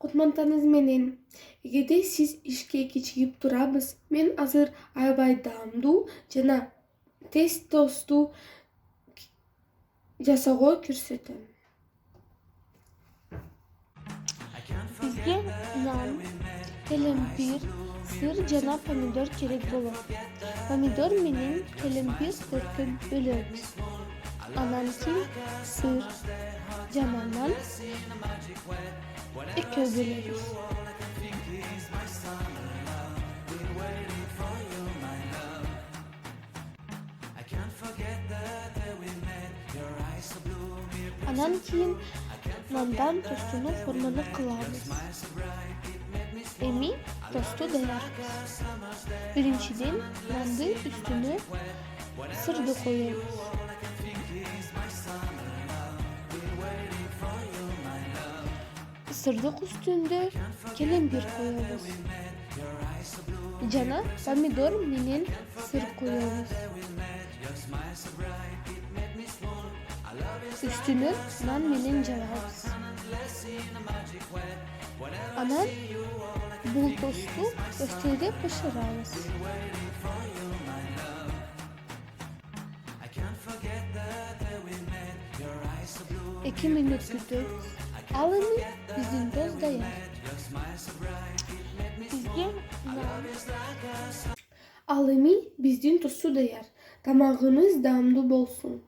Kutmantаныз менен. Эгерде сиз ишке кечигип турабыз, мен азыр аябай даамдуу жана тез тосту жасоого көрсөтөм. Bizge nan, kelempir, sır jana pomidor kerek bolot. Pomidor менен келемпир төрткө бөлөбүз. Анан кийин сыр жана нан экөө бөлөбүз. Анан кийин nandan tostunu formunu kılabız. Эми тосту даярбыз. Биринчиден нанды üstüne сырды коебуз. Сырдык üstünde келемпир коебуз. Жана помидор менен сыр коебуз. Üstünü nan menен жабабыз. Анан бул тосту өстөлдө бышырабыз. 2 minut күтөбүз. Ал эми биздин тост даяр. Бизге Ал эми биздин тосту даяр. Тамагыңыз даамдуу болсун.